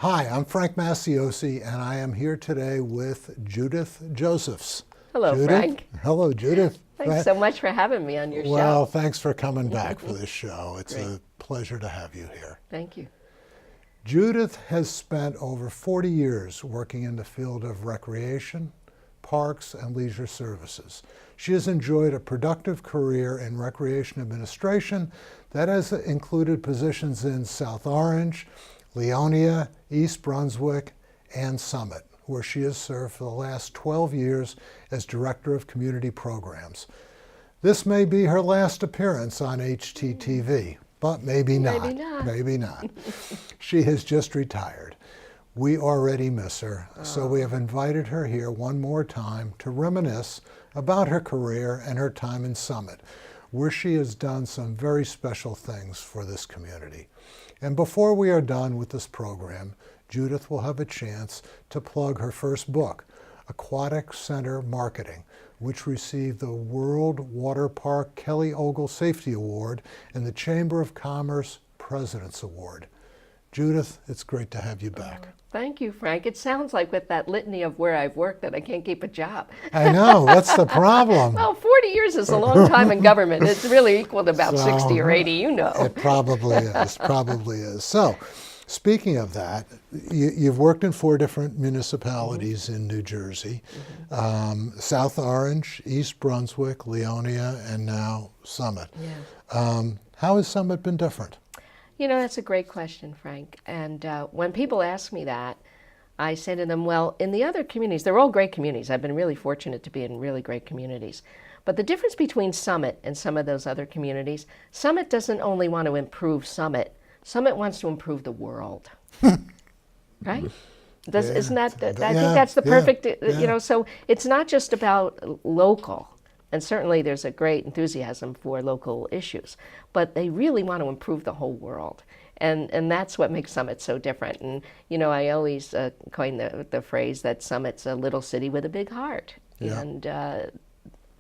Hi, I'm Frank Masiosi, and I am here today with Judith Josephs. Hello, Judith? Frank. Hello, Judith. Thanks so much for having me on your show. Well, thanks for coming back for this show. It's Great. a pleasure to have you here. Thank you. Judith has spent over 40 years working in the field of recreation, parks, and leisure services. She has enjoyed a productive career in recreation administration that has included positions in South Orange, Leonia, East Brunswick, and Summit, where she has served for the last 12 years as Director of Community Programs. This may be her last appearance on HTTV, but maybe not. Maybe not. Maybe not. She has just retired. We already miss her, so we have invited her here one more time to reminisce about her career and her time in Summit, where she has done some very special things for this community. And before we are done with this program, Judith will have a chance to plug her first book, Aquatic Center Marketing, which received the World Water Park Kelly Ogle Safety Award and the Chamber of Commerce President's Award. Judith, it's great to have you back. Thank you, Frank. It sounds like with that litany of where I've worked that I can't keep a job. I know, what's the problem? Well, 40 years is a long time in government. It's really equal to about 60 or 80, you know. It probably is, probably is. So, speaking of that, you've worked in 4 different municipalities in New Jersey, South Orange, East Brunswick, Leonia, and now Summit. Yeah. How has Summit been different? You know, that's a great question, Frank. And when people ask me that, I say to them, well, in the other communities, they're all great communities. I've been really fortunate to be in really great communities. But the difference between Summit and some of those other communities, Summit doesn't only want to improve Summit, Summit wants to improve the world. Right? Isn't that, I think that's the perfect, you know, so it's not just about local. And certainly there's a great enthusiasm for local issues, but they really want to improve the whole world. And that's what makes Summit so different. And, you know, I always coin the phrase that Summit's a little city with a big heart. Yeah.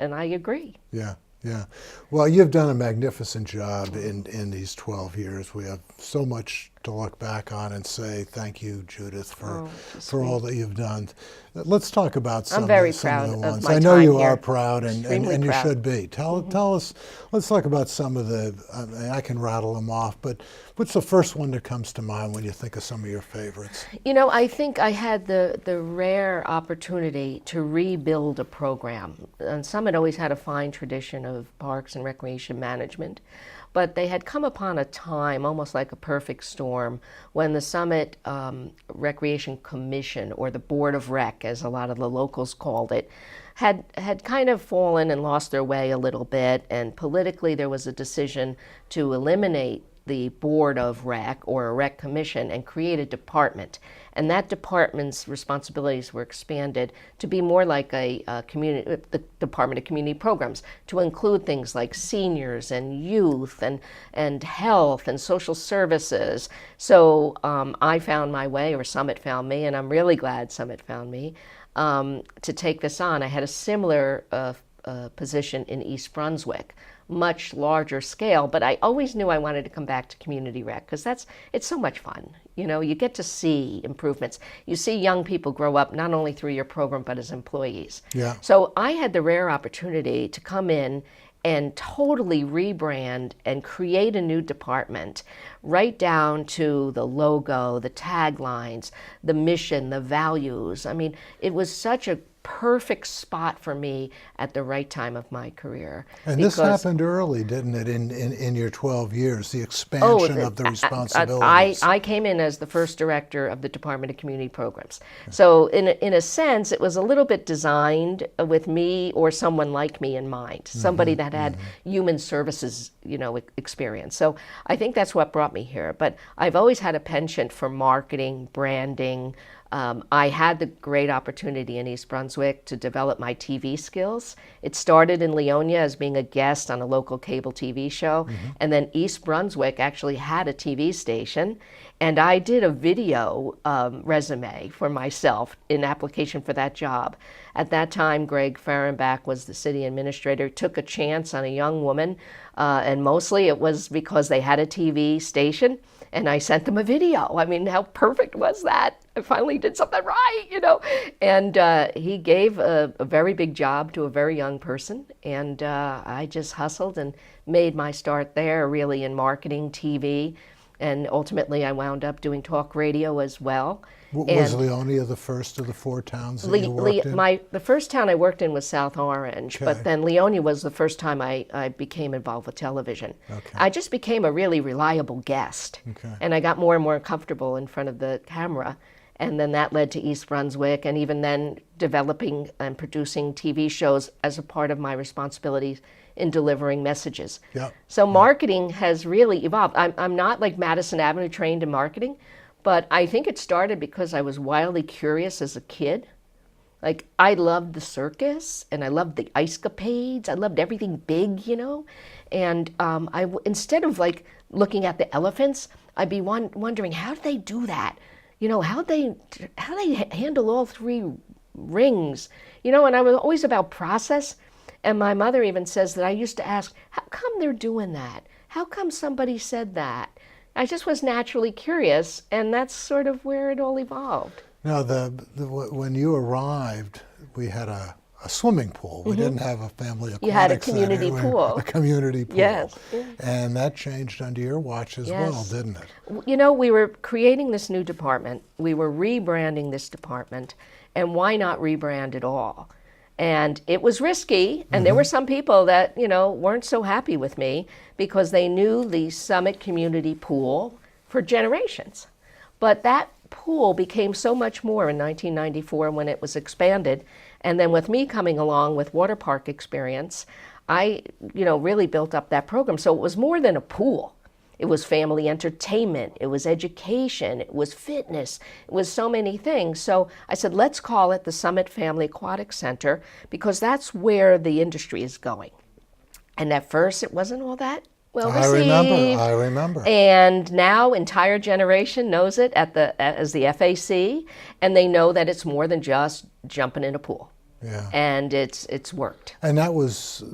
And I agree. Yeah. Yeah. Well, you've done a magnificent job in these 12 years. We have so much to look back on and say thank you, Judith, for all that you've done. Let's talk about some, I'm very of proud the of ones. my I know time you here. are proud, and you proud. should be. Tell us, let's talk about some of the, I can rattle them off, but what's the first one that comes to mind when you think of some of your favorites? You know, I think I had the rare opportunity to rebuild a program. And Summit always had a fine tradition of parks and recreation management, but they had come upon a time, almost like a perfect storm, when the Summit Recreation Commission, or the Board of Rec, as a lot of the locals called it, had kind of fallen and lost their way a little bit, and politically there was a decision to eliminate the Board of Rec, or a Rec Commission, and create a department. And that department's responsibilities were expanded to be more like the Department of Community Programs, to include things like seniors and youth and health and social services. So I found my way, or Summit found me, and I'm really glad Summit found me, to take this on. I had a similar position in East Brunswick, much larger scale, but I always knew I wanted to come back to community rec because it's so much fun. You know, you get to see improvements. You see young people grow up not only through your program but as employees. Yeah. So I had the rare opportunity to come in and totally rebrand and create a new department, right down to the logo, the taglines, the mission, the values. I mean, it was such a perfect spot for me at the right time of my career. And this happened early, didn't it, in your 12 years, the expansion of the responsibilities? I came in as the first director of the Department of Community Programs. So in a sense, it was a little bit designed with me or someone like me in mind, somebody that had human services, you know, experience. So I think that's what brought me here. But I've always had a penchant for marketing, branding. I had the great opportunity in East Brunswick to develop my TV skills. It started in Leonia as being a guest on a local cable TV show, and then East Brunswick actually had a TV station, and I did a video resume for myself in application for that job. At that time, Greg Fahrenbach was the city administrator, took a chance on a young woman, and mostly it was because they had a TV station. And I sent them a video. I mean, how perfect was that? I finally did something right, you know. And he gave a very big job to a very young person. And I just hustled and made my start there, really in marketing, TV. And ultimately, I wound up doing talk radio as well. Was Leonia the first of the 4 towns that you worked in? The first town I worked in was South Orange, Okay. but then Leonia was the first time I became involved with television. Okay. I just became a really reliable guest, Okay. and I got more and more comfortable in front of the camera, and then that led to East Brunswick, and even then developing and producing TV shows as a part of my responsibilities in delivering messages. Yep. So marketing has really evolved. I'm not like Madison Avenue trained in marketing, but I think it started because I was wildly curious as a kid. Like, I loved the circus, and I loved the ice capades. I loved everything big, you know. And instead of like looking at the elephants, I'd be wondering, how do they do that? You know, how they handle all 3 rings? You know, and I was always about process. And my mother even says that I used to ask, how come they're doing that? How come somebody said that? I just was naturally curious, and that's sort of where it all evolved. Now, when you arrived, we had a swimming pool. We didn't have a family aquatic You had a community center. pool. A community pool. Yes. And that changed under your watch as well, Yes. didn't it? You know, we were creating this new department. We were rebranding this department, and why not rebrand it all? And it was risky, and there were some people that, you know, weren't so happy with me because they knew the Summit Community Pool for generations. But that pool became so much more in 1994 when it was expanded. And then with me coming along with water park experience, I, you know, really built up that program. So it was more than a pool. It was family entertainment, it was education, it was fitness, it was so many things. So I said, let's call it the Summit Family Aquatic Center because that's where the industry is going. And at first it wasn't all that well received. I remember. And now entire generation knows it as the FAC, and they know that it's more than just jumping in a pool. Yeah. And it's worked. And that was...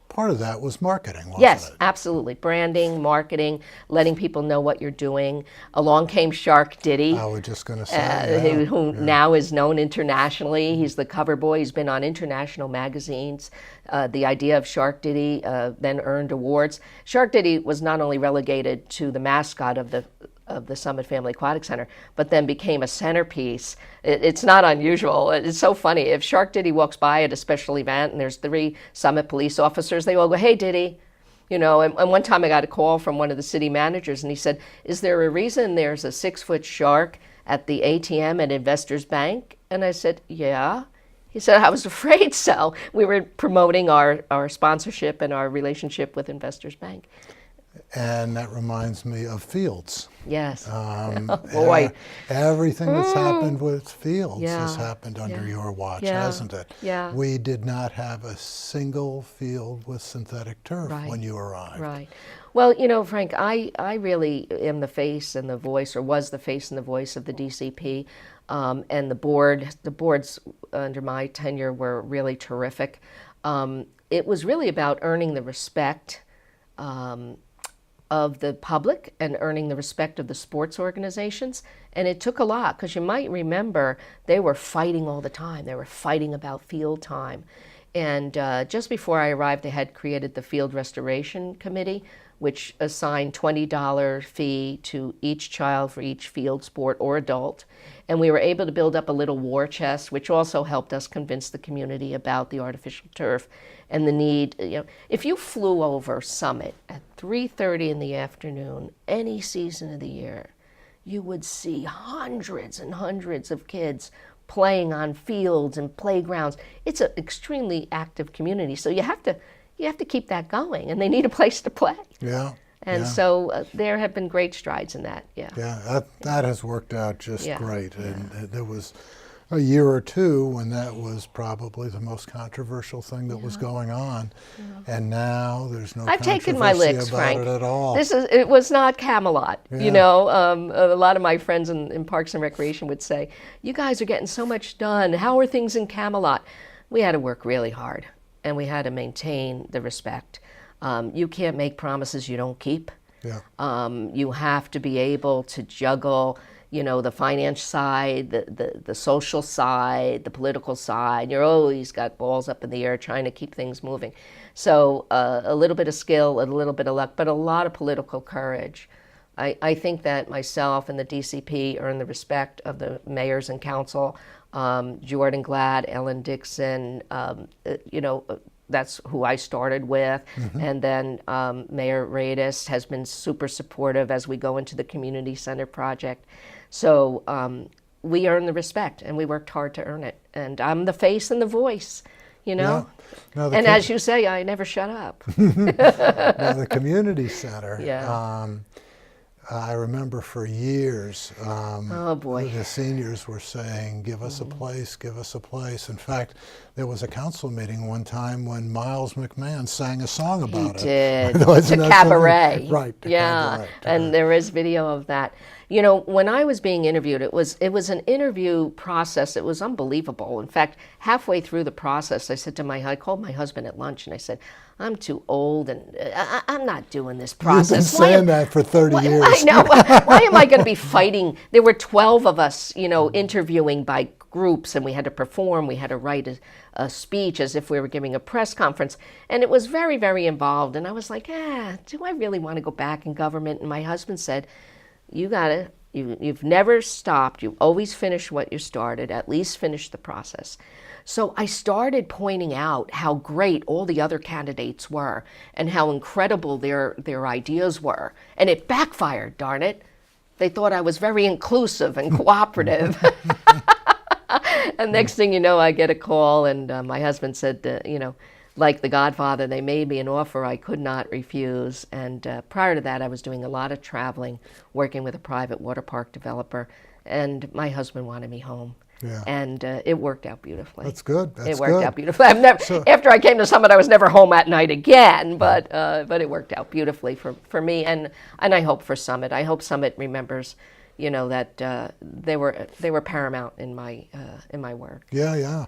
part of that was marketing, wasn't Yes, it? absolutely. Branding, marketing, letting people know what you're doing. Along came Shark Diddy, I was just going to say, who now is known internationally. He's the cover boy. He's been on international magazines. The idea of Shark Diddy then earned awards. Shark Diddy was not only relegated to the mascot of the Summit Family Aquatic Center, but then became a centerpiece. It's not unusual. It's so funny. If Shark Diddy walks by at a special event and there's 3 Summit police officers, they all go, "Hey, Diddy." You know, and one time I got a call from one of the city managers, and he said, "Is there a reason there's a 6-foot shark at the ATM at Investors Bank?" And I said, "Yeah." He said, "I was afraid so." We were promoting our sponsorship and our relationship with Investors Bank. And that reminds me of Fields. Yes. Boy. Everything that's happened with Fields has Yeah. happened under your watch, Yeah. hasn't it? Yeah. We did not have a single field with synthetic turf Right. when you arrived. Right. Well, you know, Frank, I really am the face and the voice, or was the face and the voice of the DCP. And the boards under my tenure were really terrific. It was really about earning the respect of the public and earning the respect of the sports organizations. And it took a lot, because you might remember they were fighting all the time. They were fighting about field time. And just before I arrived, they had created the Field Restoration Committee, which assigned $20 fee to each child for each field sport or adult. And we were able to build up a little war chest, which also helped us convince the community about the artificial turf and the need. You know, if you flew over Summit at 3:30 in the afternoon, any season of the year, you would see hundreds and hundreds of kids playing on fields and playgrounds. It's an extremely active community, so you have to keep that going, and they need a place to play. Yeah. And yeah. so there have been great strides in that. Yeah. Yeah, that has worked out just Yeah, great. And there was a year or two when that was probably the most controversial thing that was going on. And now there's no I've controversy taken my licks, about Frank. it at all. It was not Camelot. Yeah. You know, a lot of my friends in Parks and Recreation would say, "You guys are getting so much done. How are things in Camelot?" We had to work really hard, and we had to maintain the respect. You can't make promises you don't keep. Yeah. You have to be able to juggle, the finance side, the social side, the political side. You're always got balls up in the air trying to keep things moving. So a little bit of skill, a little bit of luck, but a lot of political courage. I think that myself and the DCP earn the respect of the mayors and council. Jordan Glad, Ellen Dixon, that's who I started with. Mm-hmm. And then Mayor Radis has been super supportive as we go into the community center project. So we earn the respect, and we worked hard to earn it. And I'm the face and the voice, Yeah. Now, and as you say, I never shut up. Now, the community center, Yeah. I remember for years, Oh, boy. the seniors were saying, give us a place, give us a place. In fact, there was a council meeting one time when Miles McMahon sang a song about He it. did. Wasn't To that Cabaret. something? Right. To Yeah. Cabaret. And there is video of that. When I was being interviewed, it was an interview process. It was unbelievable. In fact, halfway through the process, I called my husband at lunch and I said, I'm too old and I'm not doing this process. You've been saying that for 30 years. I know. Why am I going to be fighting? There were 12 of us, interviewing by groups, and we had to perform. We had to write a speech as if we were giving a press conference. And it was very, very involved. And I was like, do I really want to go back in government? And my husband said, you've never stopped. You always finish what you started, at least finish the process. So I started pointing out how great all the other candidates were and how incredible their ideas were. And it backfired, darn it. They thought I was very inclusive and cooperative. And next thing you know, I get a call, and my husband said, like The Godfather, they made me an offer I could not refuse. And prior to that, I was doing a lot of traveling, working with a private water park developer, and my husband wanted me home. Yeah. And it worked out beautifully. That's good. It worked out beautifully. After I came to Summit, I was never home at night again, but it worked out beautifully for me, and I hope for Summit. I hope Summit remembers, that they were paramount in my work. Yeah.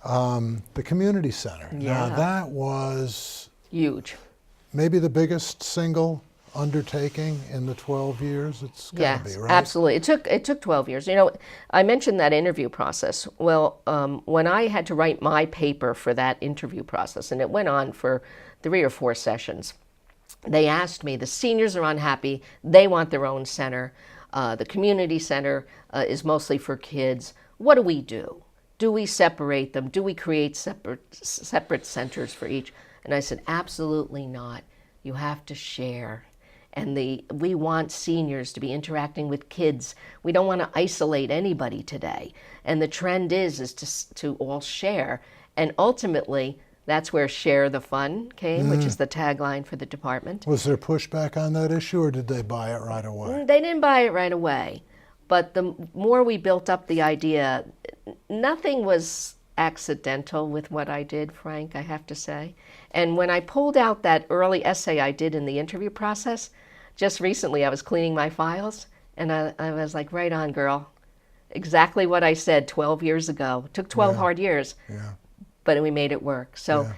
The community center. Yeah. Now, that was Huge. maybe the biggest single undertaking in the 12 years. It's got to be, right? Absolutely. It took 12 years. I mentioned that interview process. Well, when I had to write my paper for that interview process, and it went on for 3 or 4 sessions, they asked me, the seniors are unhappy, they want their own center. The community center is mostly for kids. What do we do? Do we separate them? Do we create separate centers for each? And I said, absolutely not. You have to share. And we want seniors to be interacting with kids. We don't want to isolate anybody today. And the trend is to all share. And ultimately, that's where Share the Fun came, which is the tagline for the department. Was there pushback on that issue, or did they buy it right away? They didn't buy it right away. But the more we built up the idea, nothing was accidental with what I did, Frank, I have to say. And when I pulled out that early essay I did in the interview process, just recently I was cleaning my files, and I was like, right on, girl. Exactly what I said 12 years ago. It took 12 hard years, but we made it work. So,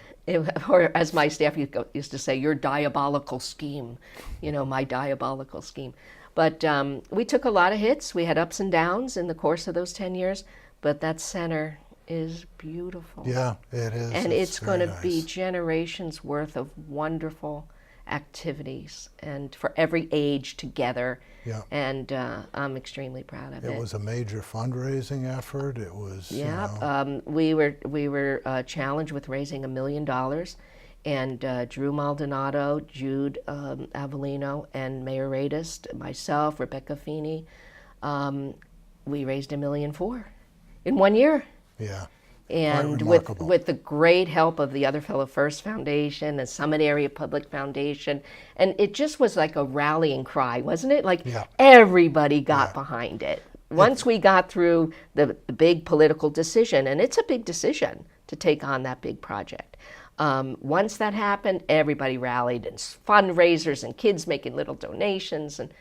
or as my staff used to say, your diabolical scheme, my diabolical scheme. But we took a lot of hits. We had ups and downs in the course of those 10 years, but that center is beautiful. Yeah, it is. And it's going to nice. be generations worth of wonderful activities, and for every age together. Yeah. And I'm extremely proud of it. It was a major fundraising effort. It was. We were challenged with raising $1 million, and Drew Maldonado, Jude Avellino, and Mayor Radis, myself, Rebecca Feeney, we raised $1.4 million in 1 year. Yeah. And with the great help of the Other Fellow First Foundation, the Summit Area Public Foundation, and it just was like a rallying cry, wasn't it? Like everybody got behind it. Once we got through the big political decision, and it's a big decision to take on that big project. Once that happened, everybody rallied, and fundraisers and kids making little donations, and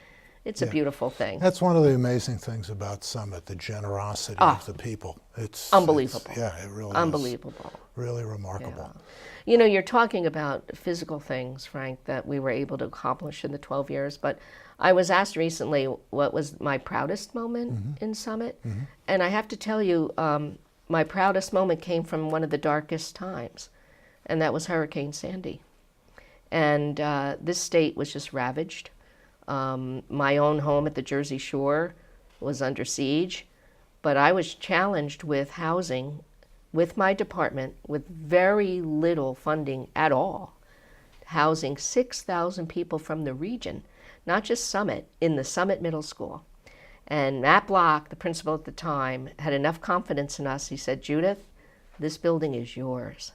It's a beautiful thing. That's one of the amazing things about Summit, the generosity of the people. It's unbelievable. It really Unbelievable. is really remarkable. Yeah. You know, you're talking about physical things, Frank, that we were able to accomplish in the 12 years, but I was asked recently what was my proudest moment in Summit, and I have to tell you, my proudest moment came from one of the darkest times, and that was Hurricane Sandy. And this state was just ravaged. My own home at the Jersey Shore was under siege, but I was challenged with housing with my department with very little funding at all, housing 6,000 people from the region, not just Summit, in the Summit Middle School. And Matt Block, the principal at the time, had enough confidence in us. He said, Judith, this building is yours.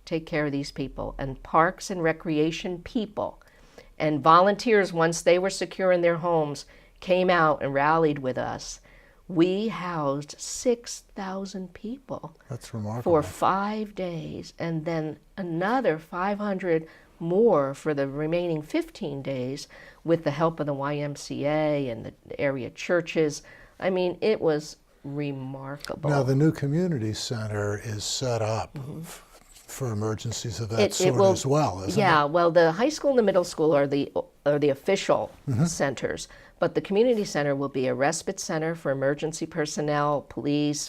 Take care of these people. And Parks and Recreation people and volunteers, once they were secure in their homes, came out and rallied with us. We housed 6,000 people. That's remarkable. For 5 days, and then another 500 more for the remaining 15 days with the help of the YMCA and the area churches. I mean, it was remarkable. Now, the new community center is set up for emergencies of that sort as well, isn't it? Yeah, well, the high school and the middle school are the official centers, but the community center will be a respite center for emergency personnel, police,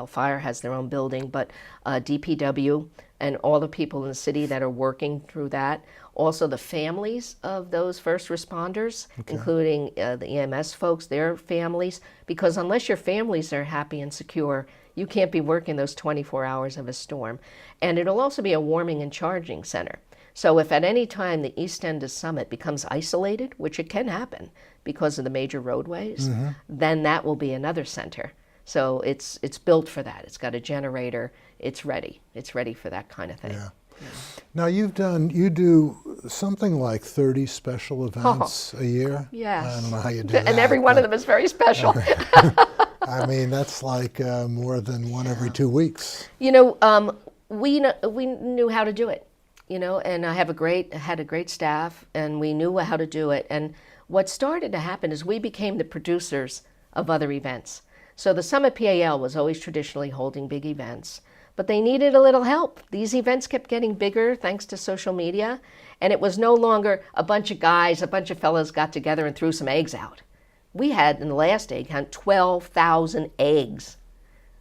fire has their own building, but DPW and all the people in the city that are working through that. Also the families of those first responders, including the EMS folks, their families, because unless your families are happy and secure, you can't be working those 24 hours of a storm. And it'll also be a warming and charging center. So if at any time the east end of Summit becomes isolated, which it can happen because of the major roadways, then that will be another center. So it's built for that. It's got a generator. It's ready. It's ready for that kind of thing. Yeah. Now you do something like 30 special events a year? Yes. I don't know how you do that. And every one of them is very special. I mean, that's like more than one every 2 weeks. You know, we knew how to do it, you know, and I had a great staff, and we knew how to do it. And what started to happen is we became the producers of other events. So the Summit PAL was always traditionally holding big events, but they needed a little help. These events kept getting bigger thanks to social media, and it was no longer a bunch of fellows got together and threw some eggs out. We had, in the last egg hunt, 12,000 eggs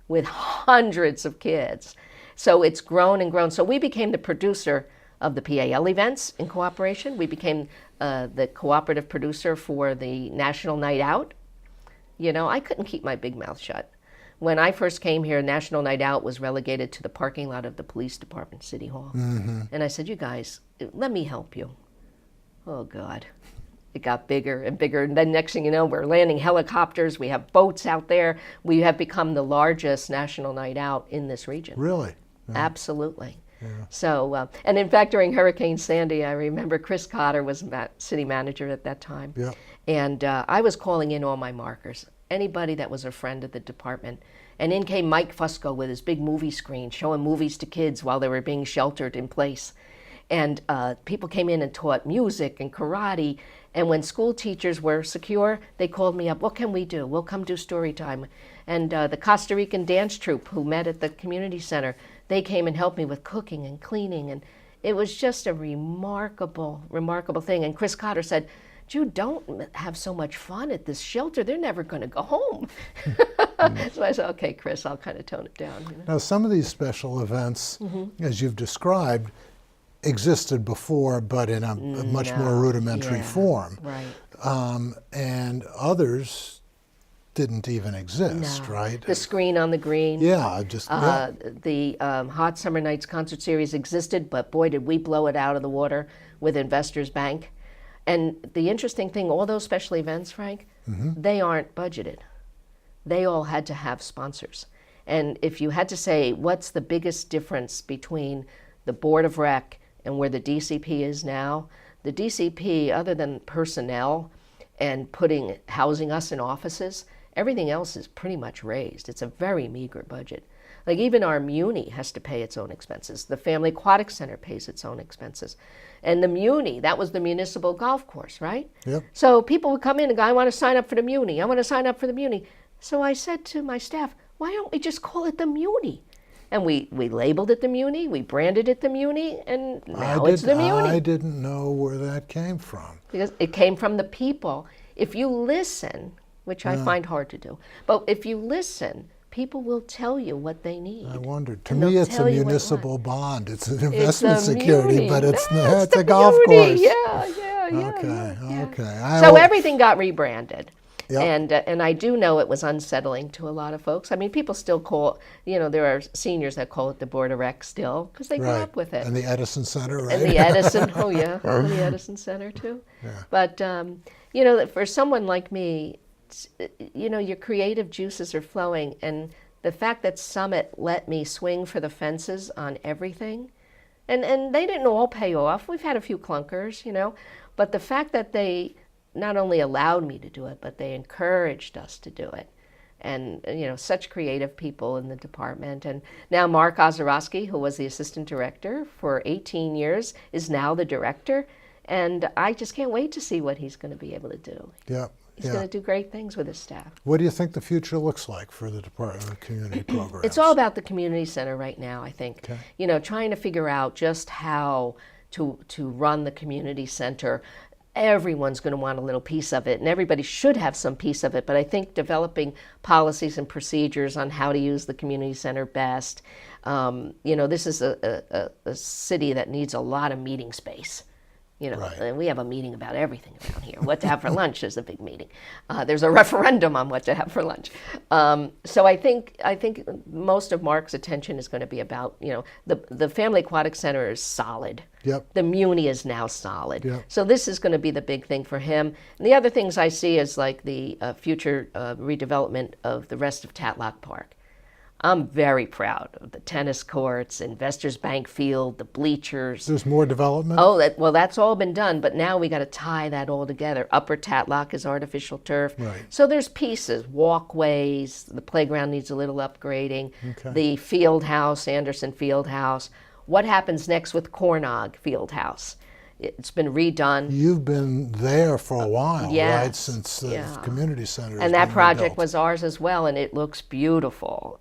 with hundreds of kids. So it's grown and grown. So we became the producer of the PAL events in cooperation. We became the cooperative producer for the National Night Out. You know, I couldn't keep my big mouth shut. When I first came here, National Night Out was relegated to the parking lot of the police department, City Hall. And I said, you guys, let me help you. Oh, God. It got bigger and bigger. And then next thing you know, we're landing helicopters. We have boats out there. We have become the largest National Night Out in this region. Really? Yeah. Absolutely. Yeah. So, and in fact, during Hurricane Sandy, I remember Chris Cotter was city manager at that time. Yeah. And I was calling in all my markers, anybody that was a friend of the department. And in came Mike Fusco with his big movie screen, showing movies to kids while they were being sheltered in place. And people came in and taught music and karate. And when school teachers were secure, they called me up, what can we do? We'll come do story time. And the Costa Rican dance troupe who met at the community center, they came and helped me with cooking and cleaning. And it was just a remarkable, remarkable thing. And Chris Cotter said, Jude, don't have so much fun at this shelter. They're never going to go home. So I said, okay, Chris, I'll kind of tone it down. You know? Now, some of these special events, as you've described, existed before, but in a much more rudimentary form. Right. And others didn't even exist, right? The screen on the green. Yeah, just the Hot Summer Nights concert series existed, but boy, did we blow it out of the water with Investors Bank. And the interesting thing, all those special events, Frank, they aren't budgeted. They all had to have sponsors. And if you had to say, what's the biggest difference between the Board of Rec and where the DCP is now, the DCP, other than personnel and housing us in offices, Everything else is pretty much raised. It's a very meager budget. Like even our Muni has to pay its own expenses. The Family Aquatic Center pays its own expenses. And the Muni, that was the municipal golf course, right? Yep. So people would come in and go, I want to sign up for the Muni. I want to sign up for the Muni. So I said to my staff, why don't we just call it the Muni? And we labeled it the Muni, we branded it the Muni, and now it's the Muni. I didn't know where that came from. Because it came from the people. If you listen, which I find hard to do, but if you listen, people will tell you what they need. I wondered. To me, it's a municipal bond. It's an investment It's a security, Muni. but it's No, a golf course. Yeah. Okay. So everything got rebranded. Yep. And I do know it was unsettling to a lot of folks. I mean, people still call, there are seniors that call it the Board of Rec still, because they grew up with it. And the Edison Center, right? And the Edison, the Edison Center too. Yeah. But, for someone like me, your creative juices are flowing, and the fact that Summit let me swing for the fences on everything, and they didn't all pay off. We've had a few clunkers, but the fact that they not only allowed me to do it, but they encouraged us to do it. And, such creative people in the department. And now Mark Ozorowski, who was the assistant director for 18 years, is now the director. And I just can't wait to see what he's going to be able to do. Yeah. He's going to do great things with his staff. What do you think the future looks like for the Department of Community Programs? It's all about the community center right now, I think. Okay. Trying to figure out just how to run the community center. Everyone's going to want a little piece of it, and everybody should have some piece of it, but I think developing policies and procedures on how to use the community center best. This is a city that needs a lot of meeting space. And we have a meeting about everything around here. What to have for lunch is a big meeting. There's a referendum on what to have for lunch. So I think most of Mark's attention is going to be about, the Family Aquatic Center is solid. Yep. The Muni is now solid. Yep. So this is going to be the big thing for him. And the other things I see is like the future redevelopment of the rest of Tatlock Park. I'm very proud of the tennis courts, Investors Bank Field, the bleachers. There's more development? That's all been done, but now we got to tie that all together. Upper Tatlock is artificial turf. Right. So there's pieces, walkways, the playground needs a little upgrading, Okay. the Fieldhouse, Anderson Fieldhouse. What happens next with Cornog Fieldhouse? It's been redone. You've been there for a while, Yes. right? Since the community center. And that project was ours as well, and it looks beautiful.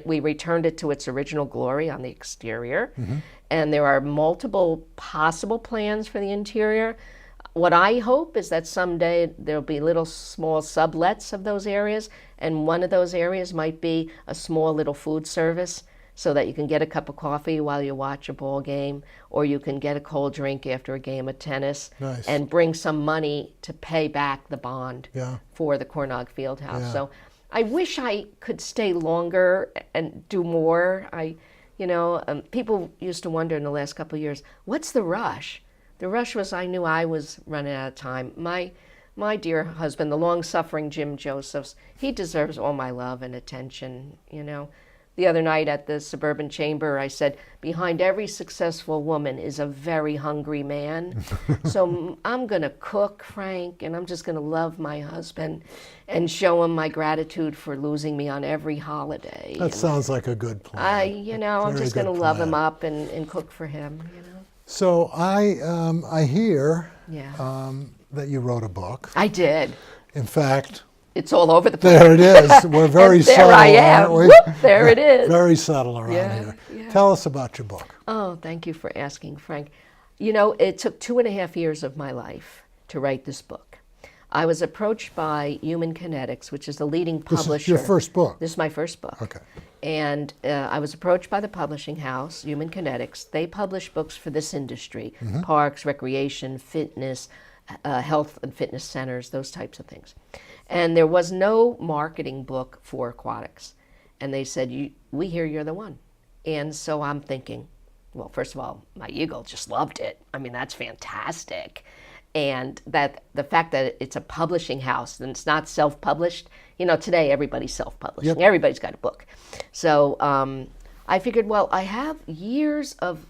We returned it to its original glory on the exterior, and there are multiple possible plans for the interior. What I hope is that someday there'll be little small sublets of those areas, and one of those areas might be a small little food service, so that you can get a cup of coffee while you watch a ball game, or you can get a cold drink after a game of tennis. Nice. And bring some money to pay back the bond for the Cornog Fieldhouse. Yeah. So I wish I could stay longer and do more. People used to wonder in the last couple of years, what's the rush? The rush was I knew I was running out of time. My dear husband, the long-suffering Jim Josephs, he deserves all my love and attention, The other night at the Suburban Chamber, I said, behind every successful woman is a very hungry man. So I'm going to cook, Frank, and I'm just going to love my husband and show him my gratitude for losing me on every holiday. That sounds like a good plan. I'm just going to love him up and cook for him, So I hear that you wrote a book. I did. In fact, it's all over the place. there it is. We're very subtle, there I am. aren't we? Whoop, there it is. Very subtle around here. Yeah. Tell us about your book. Oh, thank you for asking, Frank. It took 2.5 years of my life to write this book. I was approached by Human Kinetics, which is the leading publisher. This is your first book? This is my first book. Okay. And I was approached by the publishing house, Human Kinetics. They publish books for this industry, parks, recreation, fitness, health and fitness centers, those types of things. And there was no marketing book for aquatics. And they said, we hear you're the one. And so I'm thinking, well, first of all, my ego just loved it. I mean, that's fantastic. And that the fact that it's a publishing house and it's not self-published, today everybody's self-publishing. Yep. Everybody's got a book. So I figured, well, I have years of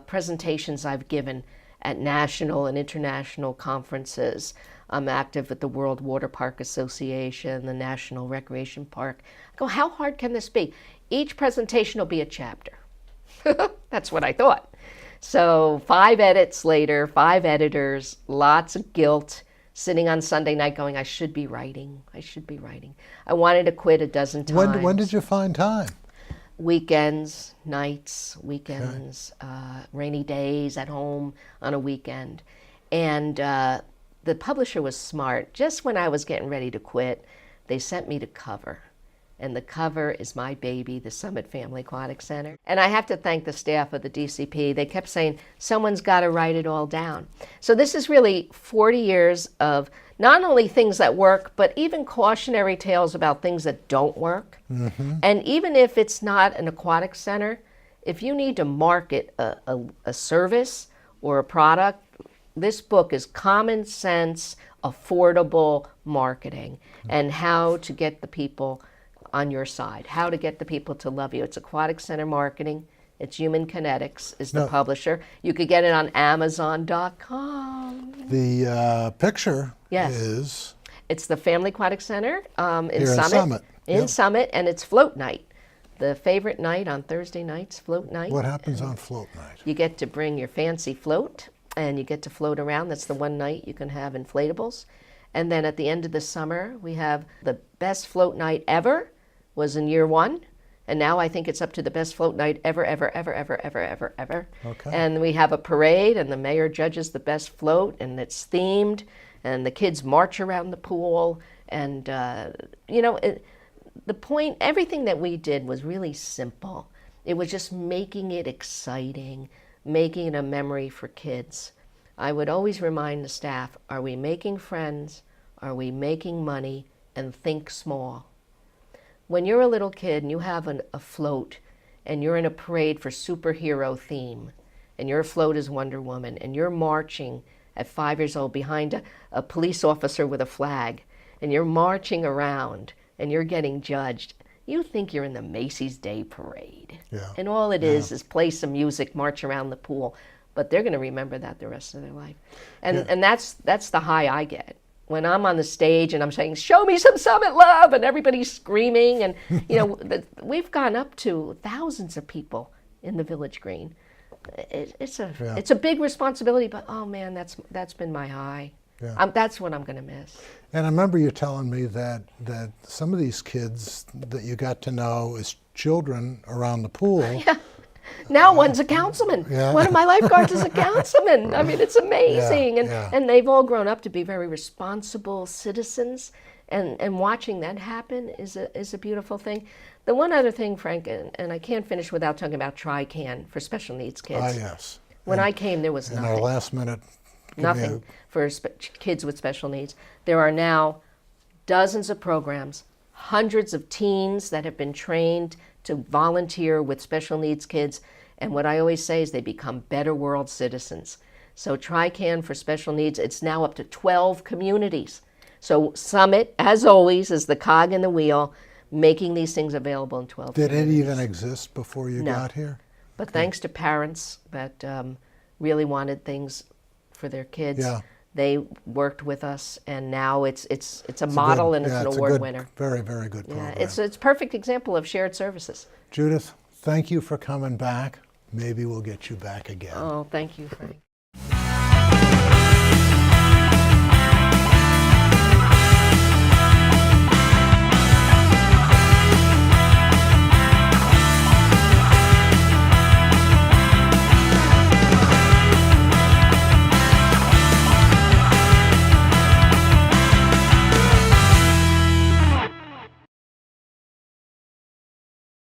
presentations I've given at national and international conferences. I'm active with the World Water Park Association, the National Recreation Park. I go, how hard can this be? Each presentation will be a chapter. That's what I thought. So 5 edits later, 5 editors, lots of guilt, sitting on Sunday night going, I should be writing. I should be writing. I wanted to quit a dozen times. When did you find time? Weekends, nights, weekends, rainy days at home on a weekend. And the publisher was smart. Just when I was getting ready to quit, they sent me to cover. And the cover is my baby, the Summit Family Aquatic Center. And I have to thank the staff of the DCP. They kept saying, someone's got to write it all down. So this is really 40 years of not only things that work, but even cautionary tales about things that don't work. Mm-hmm. And even if it's not an aquatic center, if you need to market a service or a product, this book is common sense, affordable marketing and how to get the people on your side, how to get the people to love you. It's aquatic center marketing. It's Human Kinetics is the publisher. You could get it on Amazon.com. The picture is? It's the Family Aquatic Center in Summit. Summit. In Summit, and it's float night. The favorite night on Thursday nights, float night. What happens on float night? You get to bring your fancy float, and you get to float around. That's the one night you can have inflatables. And then at the end of the summer, we have the best float night ever was in year 1. And now I think it's up to the best float night ever. Okay. And we have a parade, and the mayor judges the best float, and it's themed, and the kids march around the pool. And, the point, everything that we did was really simple. It was just making it exciting, making it a memory for kids. I would always remind the staff, are we making friends? Are we making money? And think small. When you're a little kid and you have a float and you're in a parade for superhero theme and your float is Wonder Woman and you're marching at 5 years old behind a police officer with a flag and you're marching around and you're getting judged, you think you're in the Macy's Day Parade. Yeah. And all it is play some music, march around the pool. But they're going to remember that the rest of their life. And that's the high I get. When I'm on the stage and I'm saying, show me some Summit love, and everybody's screaming, and we've gone up to thousands of people in the Village Green. It's a big responsibility, but oh man, that's been my high. Yeah. That's what I'm going to miss. And I remember you telling me that some of these kids that you got to know as children around the pool. Yeah. Now one's a councilman. Yeah. One of my lifeguards is a councilman. I mean, it's amazing. And they've all grown up to be very responsible citizens. And watching that happen is a beautiful thing. The one other thing, Frank, and I can't finish without talking about TriCan for special needs kids. Yes. When I came, there was nothing. In our last minute. Nothing for kids with special needs. There are now dozens of programs, hundreds of teens that have been trained to volunteer with special needs kids. And what I always say is they become better world citizens. So TriCan for special needs, it's now up to 12 communities. So Summit, as always, is the cog in the wheel, making these things available in 12 communities. Did it even exist before you got here? But thanks to parents that really wanted things for their kids, they worked with us, and now it's a model and it's an award winner. Very, very good program. It's a perfect example of shared services. Judith, thank you for coming back. Maybe we'll get you back again. Oh, thank you, Frank.